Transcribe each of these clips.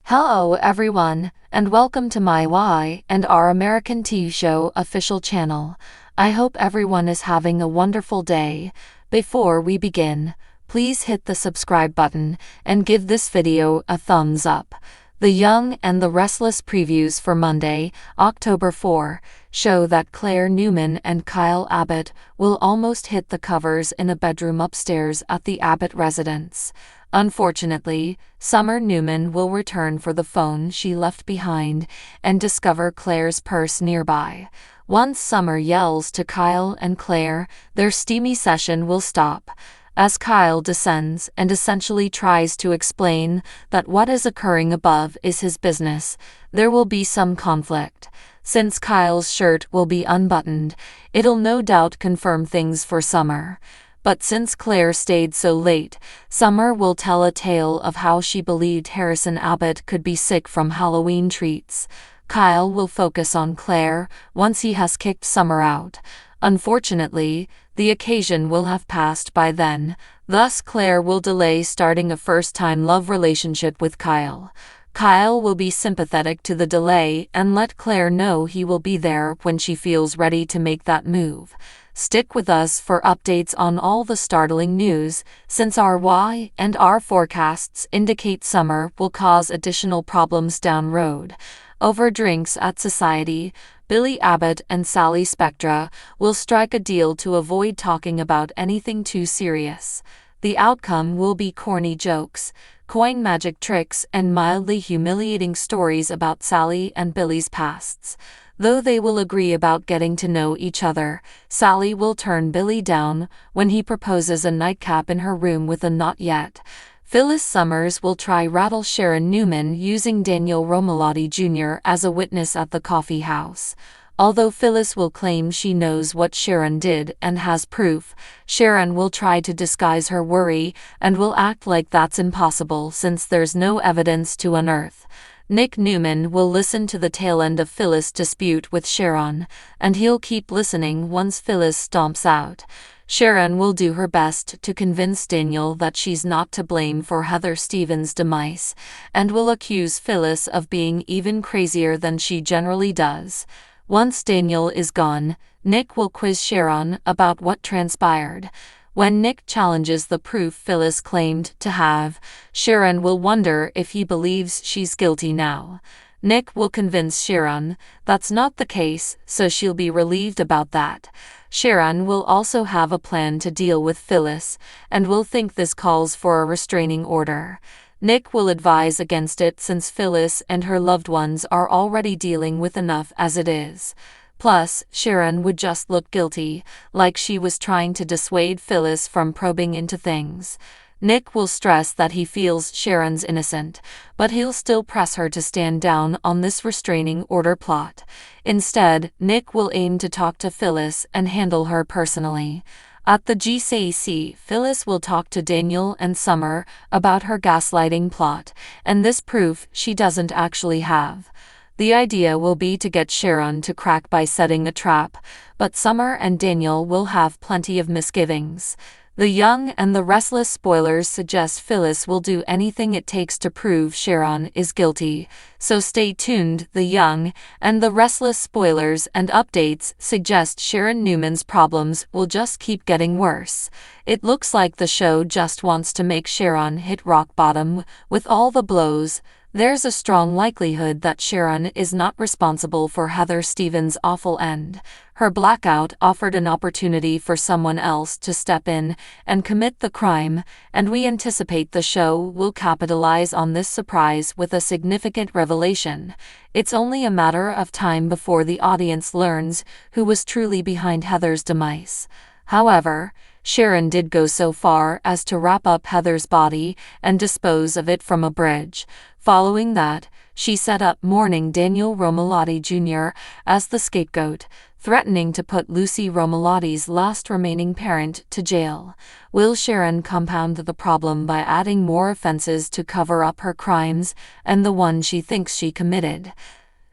Hello everyone, and welcome to my Y and our American TV show official channel. I hope everyone is having a wonderful day. Before we begin, please hit the subscribe button and give this video a thumbs up. The Young and the Restless previews for Monday, October 4, show that Claire Newman and Kyle Abbott will almost hit the covers in a bedroom upstairs at the Abbott residence. Unfortunately, Summer Newman will return for the phone she left behind and discover Claire's purse nearby. Once Summer yells to Kyle and Claire, their steamy session will stop. As Kyle descends and essentially tries to explain that what is occurring above is his business, there will be some conflict. Since Kyle's shirt will be unbuttoned, it'll no doubt confirm things for Summer. But since Claire stayed so late, Summer will tell a tale of how she believed Harrison Abbott could be sick from Halloween treats. Kyle will focus on Claire once he has kicked Summer out. Unfortunately, the occasion will have passed by then, thus Claire will delay starting a first-time love relationship with Kyle. Kyle will be sympathetic to the delay and let Claire know he will be there when she feels ready to make that move. Stick with us for updates on all the startling news, since our Y and R forecasts indicate summer will cause additional problems down road. Over drinks at Society, Billy Abbott and Sally Spectra will strike a deal to avoid talking about anything too serious. The outcome will be corny jokes, coin magic tricks, and mildly humiliating stories about Sally and Billy's pasts. Though they will agree about getting to know each other, Sally will turn Billy down when he proposes a nightcap in her room with a "not yet." Phyllis Summers will try rattle Sharon Newman using Daniel Romalotti Jr. as a witness at the coffee house. Although Phyllis will claim she knows what Sharon did and has proof, Sharon will try to disguise her worry and will act like that's impossible since there's no evidence to unearth. Nick Newman will listen to the tail end of Phyllis' dispute with Sharon, and he'll keep listening once Phyllis stomps out. Sharon will do her best to convince Daniel that she's not to blame for Heather Stevens' demise, and will accuse Phyllis of being even crazier than she generally does. Once Daniel is gone, Nick will quiz Sharon about what transpired. When Nick challenges the proof Phyllis claimed to have, Sharon will wonder if he believes she's guilty now. Nick will convince Sharon that's not the case, so she'll be relieved about that. Sharon will also have a plan to deal with Phyllis, and will think this calls for a restraining order. Nick will advise against it since Phyllis and her loved ones are already dealing with enough as it is. Plus, Sharon would just look guilty, like she was trying to dissuade Phyllis from probing into things. Nick will stress that he feels Sharon's innocent, but he'll still press her to stand down on this restraining order plot. Instead, Nick will aim to talk to Phyllis and handle her personally. At the GCC, Phyllis will talk to Daniel and Summer about her gaslighting plot, and this proof she doesn't actually have. The idea will be to get Sharon to crack by setting a trap, but Summer and Daniel will have plenty of misgivings. The Young and the Restless spoilers suggest Phyllis will do anything it takes to prove Sharon is guilty, so stay tuned. The Young and the Restless spoilers and updates suggest Sharon Newman's problems will just keep getting worse. It looks like the show just wants to make Sharon hit rock bottom with all the blows. There's a strong likelihood that Sharon is not responsible for Heather Stevens' awful end. Her blackout offered an opportunity for someone else to step in and commit the crime, and we anticipate the show will capitalize on this surprise with a significant revelation. It's only a matter of time before the audience learns who was truly behind Heather's demise. However, Sharon did go so far as to wrap up Heather's body and dispose of it from a bridge. Following that, she set up mourning Daniel Romalotti Jr. as the scapegoat, threatening to put Lucy Romalotti's last remaining parent to jail. Will Sharon compound the problem by adding more offenses to cover up her crimes and the one she thinks she committed?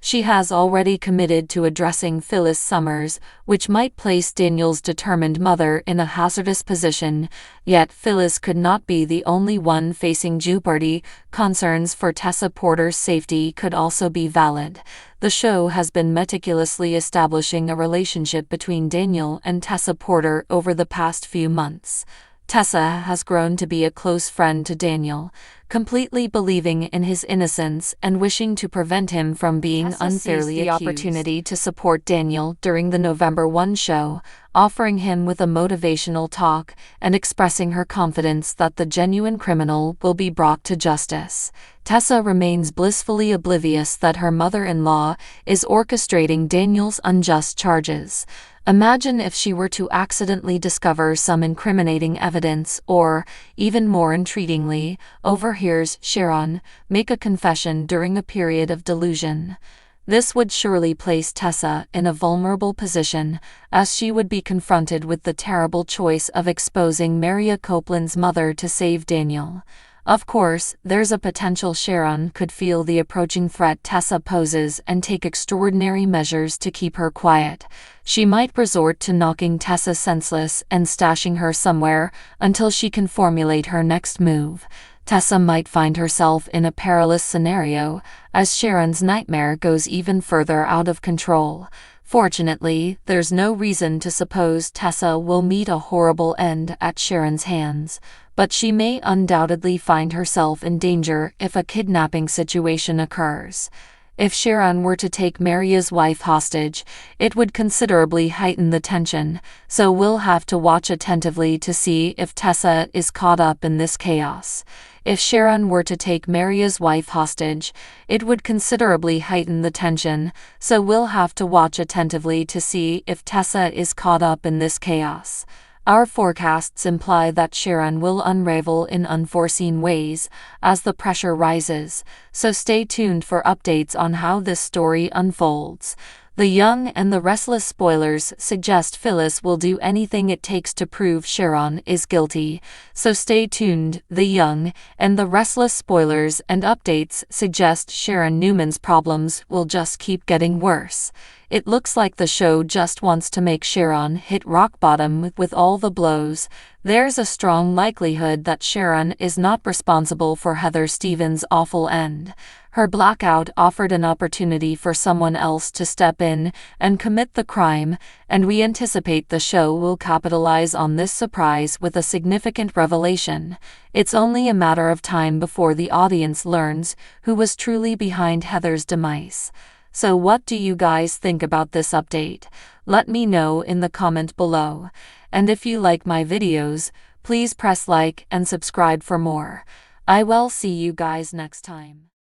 She has already committed to addressing Phyllis Summers, which might place Daniel's determined mother in a hazardous position, yet Phyllis could not be the only one facing jeopardy. Concerns for Tessa Porter's safety could also be valid. The show has been meticulously establishing a relationship between Daniel and Tessa Porter over the past few months. Tessa has grown to be a close friend to Daniel, completely believing in his innocence and wishing to prevent him from being Tessa unfairly seized the opportunity to support Daniel during the November 1 show, offering him with a motivational talk and expressing her confidence that the genuine criminal will be brought to justice. Tessa remains blissfully oblivious that her mother-in-law is orchestrating Daniel's unjust charges. Imagine if she were to accidentally discover some incriminating evidence or, even more intriguingly, overhears Sharon make a confession during a period of delusion. This would surely place Tessa in a vulnerable position, as she would be confronted with the terrible choice of exposing Maria Copeland's mother to save Daniel. Of course, there's a potential Sharon could feel the approaching threat Tessa poses and take extraordinary measures to keep her quiet. She might resort to knocking Tessa senseless and stashing her somewhere until she can formulate her next move. Tessa might find herself in a perilous scenario, as Sharon's nightmare goes even further out of control. Fortunately, there's no reason to suppose Tessa will meet a horrible end at Sharon's hands, but she may undoubtedly find herself in danger if a kidnapping situation occurs. If Sharon were to take Maria's wife hostage, it would considerably heighten the tension, so we'll have to watch attentively to see if Tessa is caught up in this chaos. If Sharon were to take Maria's wife hostage, it would considerably heighten the tension, so we'll have to watch attentively to see if Tessa is caught up in this chaos. Our forecasts imply that Sharon will unravel in unforeseen ways as the pressure rises, so stay tuned for updates on how this story unfolds. The Young and the Restless spoilers suggest Phyllis will do anything it takes to prove Sharon is guilty, so stay tuned. The Young and the Restless spoilers and updates suggest Sharon Newman's problems will just keep getting worse. It looks like the show just wants to make Sharon hit rock bottom with all the blows. There's a strong likelihood that Sharon is not responsible for Heather Stevens' awful end. Her blackout offered an opportunity for someone else to step in and commit the crime, and we anticipate the show will capitalize on this surprise with a significant revelation. It's only a matter of time before the audience learns who was truly behind Heather's demise. So what do you guys think about this update? Let me know in the comment below. And if you like my videos, please press like and subscribe for more. I will see you guys next time.